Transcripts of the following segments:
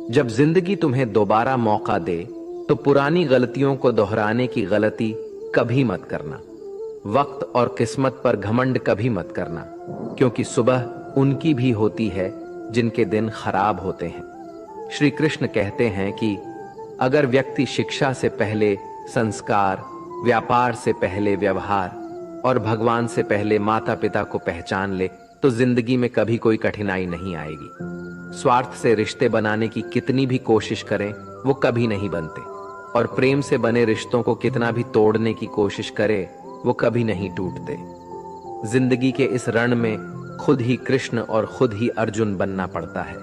जब जिंदगी तुम्हें दोबारा मौका दे तो पुरानी गलतियों को दोहराने की गलती कभी मत करना। वक्त और किस्मत पर घमंड कभी मत करना, क्योंकि सुबह उनकी भी होती है जिनके दिन खराब होते हैं। श्री कृष्ण कहते हैं कि अगर व्यक्ति शिक्षा से पहले संस्कार, व्यापार से पहले व्यवहार और भगवान से पहले माता पिता को पहचान ले तो जिंदगी में कभी कोई कठिनाई नहीं आएगी। स्वार्थ से रिश्ते बनाने की कितनी भी कोशिश करें वो कभी नहीं बनते, और प्रेम से बने रिश्तों को कितना भी तोड़ने की कोशिश करे वो कभी नहीं टूटते। जिंदगी के इस रण में खुद ही कृष्ण और खुद ही अर्जुन बनना पड़ता है।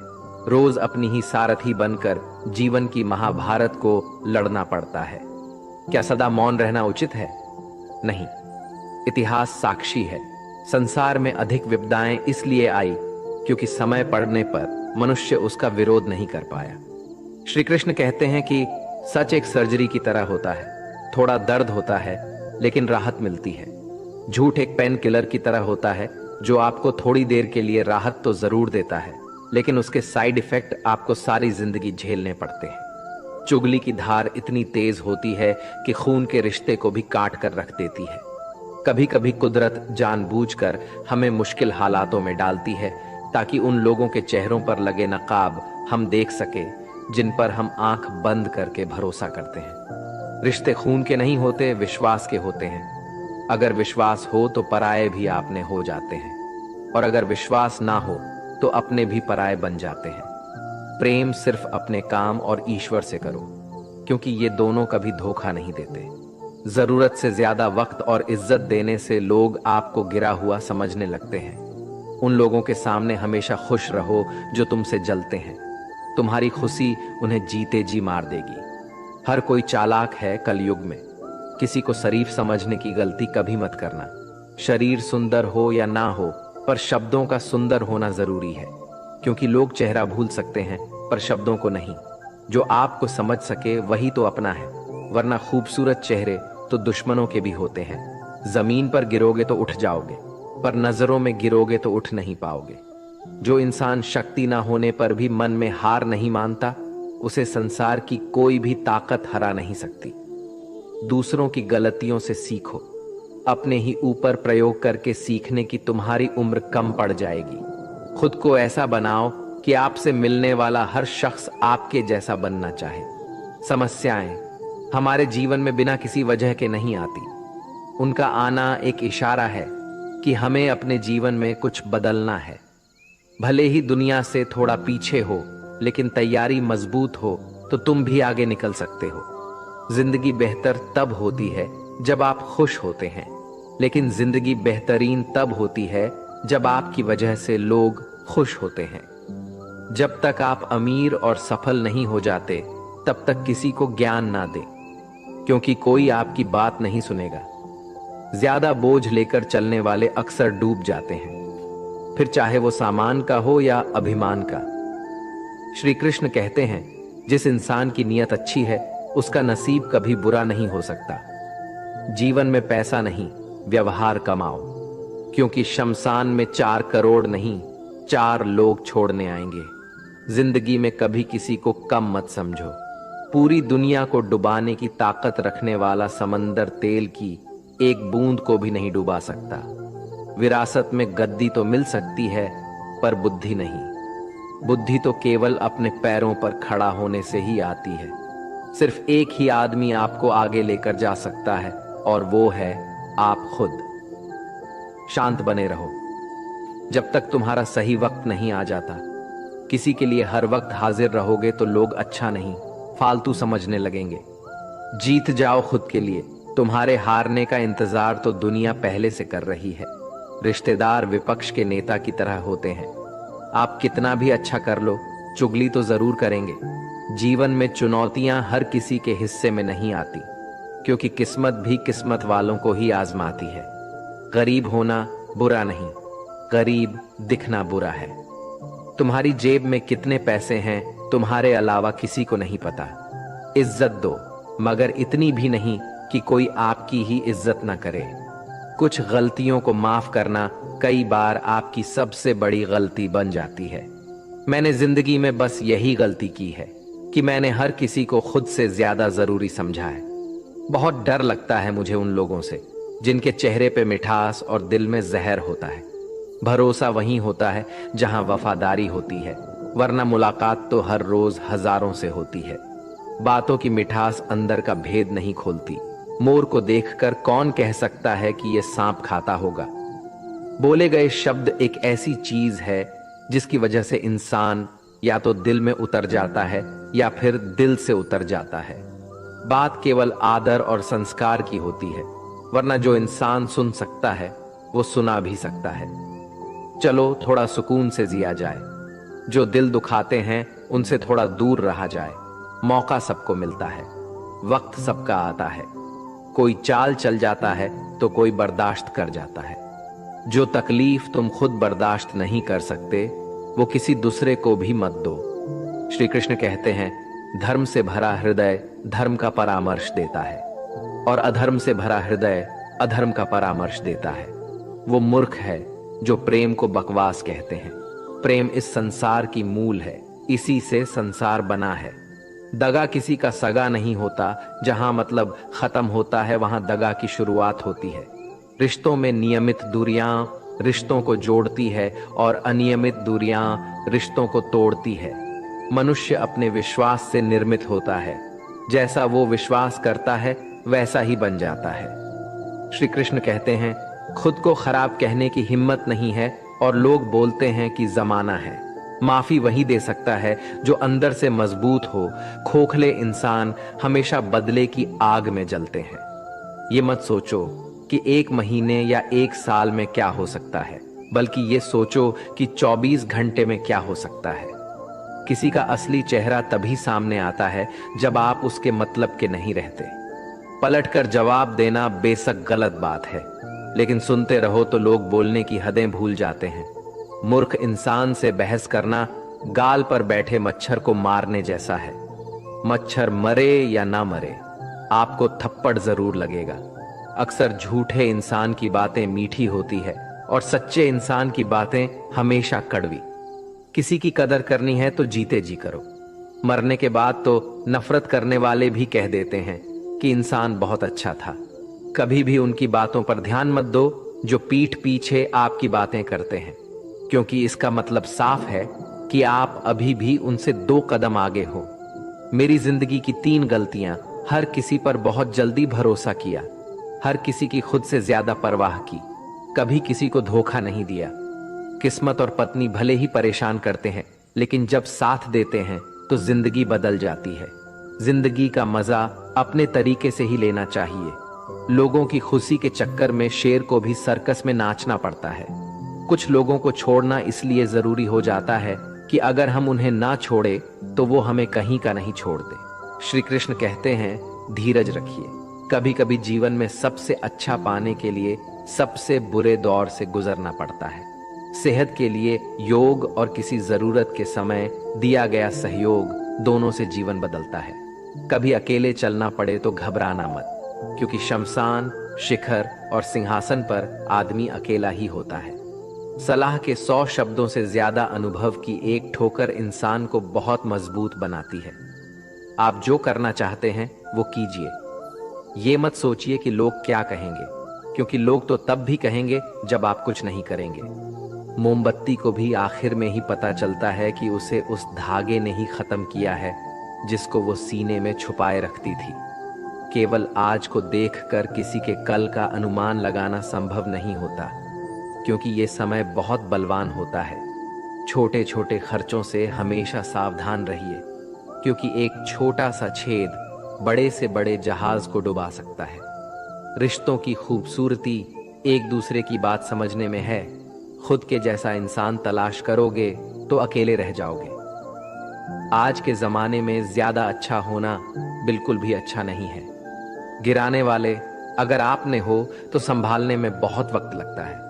रोज अपनी ही सारथी बनकर जीवन की महाभारत को लड़ना पड़ता है। क्या सदा मौन रहना उचित है? नहीं। इतिहास साक्षी है, संसार में अधिक विपदाएं इसलिए आई क्योंकि समय पड़ने पर मनुष्य उसका विरोध नहीं कर पाया। श्री कृष्ण कहते हैं कि सच एक सर्जरी की तरह होता है, थोड़ा दर्द होता है लेकिन राहत मिलती है। झूठ एक पेन किलर की तरह होता है जो आपको थोड़ी देर के लिए राहत तो जरूर देता है, लेकिन उसके साइड इफेक्ट आपको सारी जिंदगी झेलने पड़ते हैं। चुगली की धार इतनी तेज होती है कि खून के रिश्ते को भी काट कर रख देती है। कभी कभी कुदरत जानबूझकर हमें मुश्किल हालातों में डालती है ताकि उन लोगों के चेहरों पर लगे नकाब हम देख सके जिन पर हम आंख बंद करके भरोसा करते हैं। रिश्ते खून के नहीं होते, विश्वास के होते हैं। अगर विश्वास हो तो पराये भी आपने हो जाते हैं, और अगर विश्वास ना हो तो अपने भी पराये बन जाते हैं। प्रेम सिर्फ अपने काम और ईश्वर से करो, क्योंकि ये दोनों कभी धोखा नहीं देते। जरूरत से ज्यादा वक्त और इज्जत देने से लोग आपको गिरा हुआ समझने लगते हैं। उन लोगों के सामने हमेशा खुश रहो जो तुमसे जलते हैं। तुम्हारी खुशी उन्हें जीते जी मार देगी। हर कोई चालाक है कलयुग में। किसी को शरीफ समझने की गलती कभी मत करना। शरीर सुंदर हो या ना हो, पर शब्दों का सुंदर होना जरूरी है, क्योंकि लोग चेहरा भूल सकते हैं पर शब्दों को नहीं। जो आपको समझ सके वही तो अपना है, वरना खूबसूरत चेहरे तो दुश्मनों के भी होते हैं। जमीन पर गिरोगे तो उठ जाओगे, पर नजरों में गिरोगे तो उठ नहीं पाओगे। जो इंसान शक्ति ना होने पर भी मन में हार नहीं मानता, उसे संसार की कोई भी ताकत हरा नहीं सकती। दूसरों की गलतियों से सीखो, अपने ही ऊपर प्रयोग करके सीखने की तुम्हारी उम्र कम पड़ जाएगी। खुद को ऐसा बनाओ कि आपसे मिलने वाला हर शख्स आपके जैसा बनना चाहे। समस्याएं हमारे जीवन में बिना किसी वजह के नहीं आती। उनका आना एक इशारा है कि हमें अपने जीवन में कुछ बदलना है। भले ही दुनिया से थोड़ा पीछे हो, लेकिन तैयारी मजबूत हो तो तुम भी आगे निकल सकते हो। जिंदगी बेहतर तब होती है जब आप खुश होते हैं, लेकिन जिंदगी बेहतरीन तब होती है जब आपकी वजह से लोग खुश होते हैं। जब तक आप अमीर और सफल नहीं हो जाते तब तक किसी को ज्ञान ना दें, क्योंकि कोई आपकी बात नहीं सुनेगा। ज्यादा बोझ लेकर चलने वाले अक्सर डूब जाते हैं, फिर चाहे वो सामान का हो या अभिमान का। श्री कृष्ण कहते हैं, जिस इंसान की नीयत अच्छी है उसका नसीब कभी बुरा नहीं हो सकता। जीवन में पैसा नहीं, व्यवहार कमाओ, क्योंकि शमशान में 4 करोड़ नहीं 4 लोग छोड़ने आएंगे। जिंदगी में कभी किसी को कम मत समझो। पूरी दुनिया को डुबाने की ताकत रखने वाला समंदर तेल की एक बूंद को भी नहीं डुबा सकता। विरासत में गद्दी तो मिल सकती है, पर बुद्धि नहीं। बुद्धि तो केवल अपने पैरों पर खड़ा होने से ही आती है। सिर्फ एक ही आदमी आपको आगे लेकर जा सकता है, और वो है आप खुद। शांत बने रहो जब तक तुम्हारा सही वक्त नहीं आ जाता। किसी के लिए हर वक्त हाजिर रहोगे तो लोग अच्छा नहीं, फालतू समझने लगेंगे। जीत जाओ खुद के लिए। तुम्हारे हारने का इंतजार तो दुनिया पहले से कर रही है। रिश्तेदार विपक्ष के नेता की तरह होते हैं। आप कितना भी अच्छा कर लो, चुगली तो जरूर करेंगे। जीवन में चुनौतियां हर किसी के हिस्से में नहीं आती, क्योंकि किस्मत भी किस्मत वालों को ही आजमाती है। गरीब होना बुरा नहीं, गरीब दिखना बुरा है। तुम्हारी जेब में कितने पैसे हैं तुम्हारे अलावा किसी को नहीं पता। इज्जत दो, मगर इतनी भी नहीं कि कोई आपकी ही इज्जत ना करे। कुछ गलतियों को माफ करना कई बार आपकी सबसे बड़ी गलती बन जाती है। मैंने जिंदगी में बस यही गलती की है कि मैंने हर किसी को खुद से ज्यादा जरूरी समझा है। बहुत डर लगता है मुझे उन लोगों से जिनके चेहरे पे मिठास और दिल में जहर होता है। भरोसा वहीं होता है जहां वफादारी होती है, वरना मुलाकात तो हर रोज हजारों से होती है। बातों की मिठास अंदर का भेद नहीं खोलती। मोर को देखकर कौन कह सकता है कि यह सांप खाता होगा। बोले गए शब्द एक ऐसी चीज है जिसकी वजह से इंसान या तो दिल में उतर जाता है या फिर दिल से उतर जाता है। बात केवल आदर और संस्कार की होती है, वरना जो इंसान सुन सकता है वो सुना भी सकता है। चलो थोड़ा सुकून से जिया जाए। जो दिल दुखाते हैं उनसे थोड़ा दूर रहा जाए। मौका सबको मिलता है, वक्त सबका आता है। कोई चाल चल जाता है तो कोई बर्दाश्त कर जाता है। जो तकलीफ तुम खुद बर्दाश्त नहीं कर सकते वो किसी दूसरे को भी मत दो। श्री कृष्ण कहते हैं, धर्म से भरा हृदय धर्म का परामर्श देता है और अधर्म से भरा हृदय अधर्म का परामर्श देता है। वो मूर्ख है जो प्रेम को बकवास कहते हैं। प्रेम इस संसार की मूल है, इसी से संसार बना है। दगा किसी का सगा नहीं होता। जहां मतलब खत्म होता है वहां दगा की शुरुआत होती है। रिश्तों में नियमित दूरियां रिश्तों को जोड़ती है और अनियमित दूरियां रिश्तों को तोड़ती है। मनुष्य अपने विश्वास से निर्मित होता है। जैसा वो विश्वास करता है वैसा ही बन जाता है। श्री कृष्ण कहते हैं, खुद को खराब कहने की हिम्मत नहीं है और लोग बोलते हैं कि जमाना है। माफी वही दे सकता है जो अंदर से मजबूत हो। खोखले इंसान हमेशा बदले की आग में जलते हैं। ये मत सोचो कि 1 महीने या 1 साल में क्या हो सकता है, बल्कि ये सोचो कि 24 घंटे में क्या हो सकता है। किसी का असली चेहरा तभी सामने आता है जब आप उसके मतलब के नहीं रहते। पलटकर जवाब देना बेशक गलत बात है, लेकिन सुनते रहो तो लोग बोलने की हदें भूल जाते हैं। मूर्ख इंसान से बहस करना गाल पर बैठे मच्छर को मारने जैसा है। मच्छर मरे या ना मरे, आपको थप्पड़ जरूर लगेगा। अक्सर झूठे इंसान की बातें मीठी होती है और सच्चे इंसान की बातें हमेशा कड़वी। किसी की कदर करनी है तो जीते जी करो। मरने के बाद तो नफरत करने वाले भी कह देते हैं कि इंसान बहुत अच्छा था। कभी भी उनकी बातों पर ध्यान मत दो जो पीठ पीछे आपकी बातें करते हैं, क्योंकि इसका मतलब साफ है कि आप अभी भी उनसे 2 कदम आगे हो। मेरी जिंदगी की 3 गलतियां: हर किसी पर बहुत जल्दी भरोसा किया, हर किसी की खुद से ज्यादा परवाह की, कभी किसी को धोखा नहीं दिया। किस्मत और पत्नी भले ही परेशान करते हैं, लेकिन जब साथ देते हैं तो जिंदगी बदल जाती है। जिंदगी का मजा अपने तरीके से ही लेना चाहिए। लोगों की खुशी के चक्कर में शेर को भी सर्कस में नाचना पड़ता है। कुछ लोगों को छोड़ना इसलिए जरूरी हो जाता है कि अगर हम उन्हें ना छोड़े तो वो हमें कहीं का नहीं छोड़ते। श्री कृष्ण कहते हैं, धीरज रखिए। कभी कभी जीवन में सबसे अच्छा पाने के लिए सबसे बुरे दौर से गुजरना पड़ता है। सेहत के लिए योग और किसी जरूरत के समय दिया गया सहयोग, दोनों से जीवन बदलता है। कभी अकेले चलना पड़े तो घबराना मत, क्योंकि शमशान, शिखर और सिंहासन पर आदमी अकेला ही होता है। सलाह के 100 शब्दों से ज्यादा अनुभव की एक ठोकर इंसान को बहुत मजबूत बनाती है। आप जो करना चाहते हैं वो कीजिए। ये मत सोचिए कि लोग क्या कहेंगे, क्योंकि लोग तो तब भी कहेंगे जब आप कुछ नहीं करेंगे। मोमबत्ती को भी आखिर में ही पता चलता है कि उसे उस धागे ने ही खत्म किया है जिसको वो सीने में छुपाए रखती थी। केवल आज को देखकर किसी के कल का अनुमान लगाना संभव नहीं होता, क्योंकि ये समय बहुत बलवान होता है। छोटे छोटे खर्चों से हमेशा सावधान रहिए, क्योंकि एक छोटा सा छेद बड़े से बड़े जहाज को डुबा सकता है। रिश्तों की खूबसूरती एक दूसरे की बात समझने में है। खुद के जैसा इंसान तलाश करोगे तो अकेले रह जाओगे। आज के जमाने में ज्यादा अच्छा होना बिल्कुल भी अच्छा नहीं है। गिराने वाले अगर आपने हो तो संभालने में बहुत वक्त लगता है।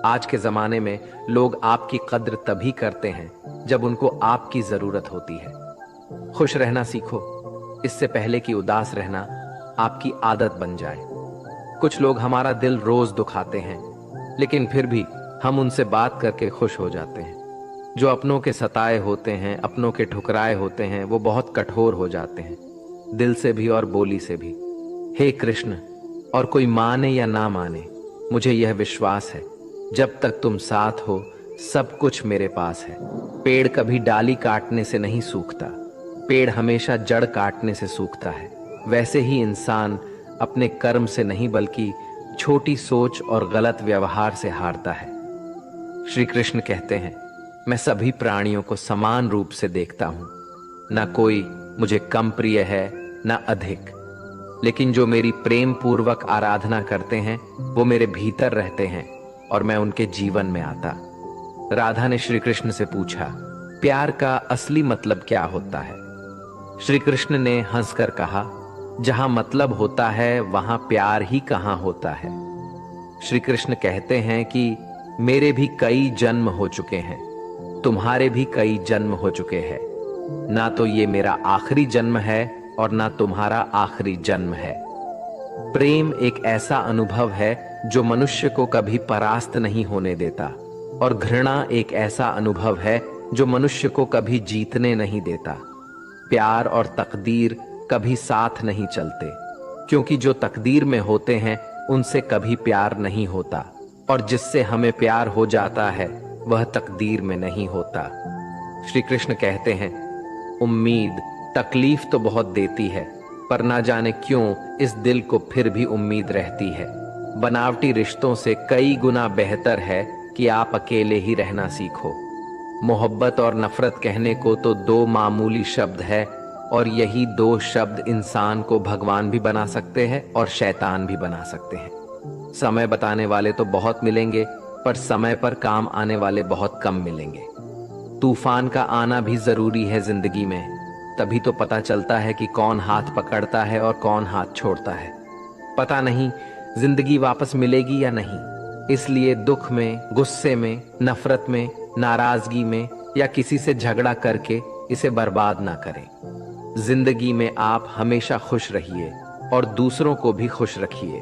आज के जमाने में लोग आपकी कद्र तभी करते हैं जब उनको आपकी जरूरत होती है। खुश रहना सीखो, इससे पहले कि उदास रहना आपकी आदत बन जाए। कुछ लोग हमारा दिल रोज दुखाते हैं, लेकिन फिर भी हम उनसे बात करके खुश हो जाते हैं। जो अपनों के सताए होते हैं, अपनों के ठुकराए होते हैं, वो बहुत कठोर हो जाते हैं, दिल से भी और बोली से भी। हे कृष्ण, और कोई माने या ना माने, मुझे यह विश्वास है जब तक तुम साथ हो सब कुछ मेरे पास है। पेड़ कभी डाली काटने से नहीं सूखता, पेड़ हमेशा जड़ काटने से सूखता है। वैसे ही इंसान अपने कर्म से नहीं बल्कि छोटी सोच और गलत व्यवहार से हारता है। श्री कृष्ण कहते हैं, मैं सभी प्राणियों को समान रूप से देखता हूं, ना कोई मुझे कम प्रिय है ना अधिक, लेकिन जो मेरी प्रेम पूर्वक आराधना करते हैं वो मेरे भीतर रहते हैं और मैं उनके जीवन में आता। राधा ने श्री कृष्ण से पूछा, प्यार का असली मतलब क्या होता है? श्री कृष्ण ने हंसकर कहा, जहां मतलब होता है वहां प्यार ही कहां होता है। श्री कृष्ण कहते हैं कि मेरे भी कई जन्म हो चुके हैं, तुम्हारे भी कई जन्म हो चुके हैं, ना तो ये मेरा आखिरी जन्म है और ना तुम्हारा आखिरी जन्म है। प्रेम एक ऐसा अनुभव है जो मनुष्य को कभी परास्त नहीं होने देता, और घृणा एक ऐसा अनुभव है जो मनुष्य को कभी जीतने नहीं देता। प्यार और तकदीर कभी साथ नहीं चलते, क्योंकि जो तकदीर में होते हैं उनसे कभी प्यार नहीं होता, और जिससे हमें प्यार हो जाता है वह तकदीर में नहीं होता। श्री कृष्ण कहते हैं, उम्मीद तकलीफ तो बहुत देती है, पर ना जाने क्यों इस दिल को फिर भी उम्मीद रहती है। बनावटी रिश्तों से कई गुना बेहतर है कि आप अकेले ही रहना सीखो। मोहब्बत और नफरत कहने को तो दो मामूली शब्द है, और यही दो शब्द इंसान को भगवान भी बना सकते हैं और शैतान भी बना सकते हैं। समय बताने वाले तो बहुत मिलेंगे, पर समय पर काम आने वाले बहुत कम मिलेंगे। तूफान का आना भी जरूरी है जिंदगी में, तभी तो पता चलता है कि कौन हाथ पकड़ता है और कौन हाथ छोड़ता है। पता नहीं जिंदगी वापस मिलेगी या नहीं, इसलिए दुख में, गुस्से में, नफरत में, नाराजगी में या किसी से झगड़ा करके इसे बर्बाद ना करें। जिंदगी में आप हमेशा खुश रहिए और दूसरों को भी खुश रखिए।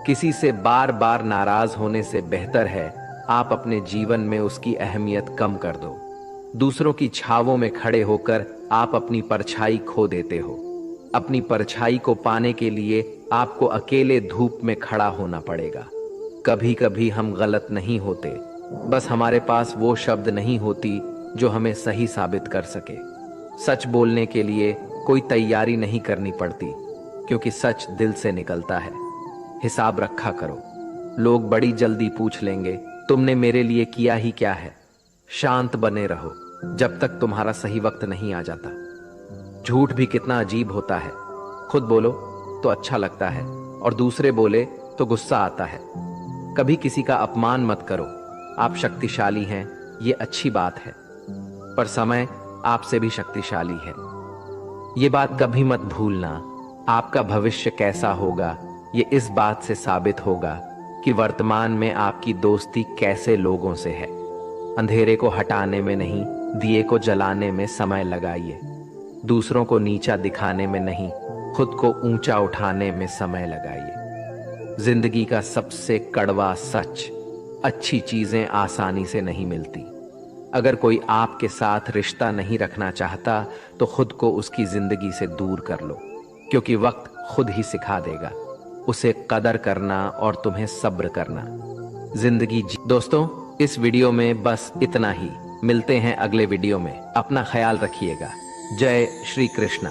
किसी से बार बार नाराज होने से बेहतर है आप अपने जीवन में उसकी अहमियत कम कर दो। दूसरों की छावों में खड़े होकर आप अपनी परछाई खो देते हो। अपनी परछाई को पाने के लिए आपको अकेले धूप में खड़ा होना पड़ेगा। कभी कभी हम गलत नहीं होते, बस हमारे पास वो शब्द नहीं होती जो हमें सही साबित कर सके। सच बोलने के लिए कोई तैयारी नहीं करनी पड़ती, क्योंकि सच दिल से निकलता है। हिसाब रखा करो, लोग बड़ी जल्दी पूछ लेंगे तुमने मेरे लिए किया ही क्या है। शांत बने रहो जब तक तुम्हारा सही वक्त नहीं आ जाता। झूठ भी कितना अजीब होता है, खुद बोलो तो अच्छा लगता है और दूसरे बोले तो गुस्सा आता है। कभी किसी का अपमान मत करो, आप शक्तिशाली हैं ये अच्छी बात है, पर समय आपसे भी शक्तिशाली है। ये बात कभी मत भूलना, आपका भविष्य कैसा होगा ये इस बात से साबित होगा कि वर्तमान में आपकी दोस्ती कैसे लोगों से है। अंधेरे को हटाने में नहीं, दिए को जलाने में समय लगाइए। दूसरों को नीचा दिखाने में नहीं, खुद को ऊंचा उठाने में समय लगाइए। जिंदगी का सबसे कड़वा सच, अच्छी चीजें आसानी से नहीं मिलती। अगर कोई आपके साथ रिश्ता नहीं रखना चाहता तो खुद को उसकी जिंदगी से दूर कर लो, क्योंकि वक्त खुद ही सिखा देगा उसे कदर करना और तुम्हें सब्र करना। जिंदगी दोस्तों, इस वीडियो में बस इतना ही। मिलते हैं अगले वीडियो में। अपना ख्याल रखिएगा। जय श्री कृष्णा।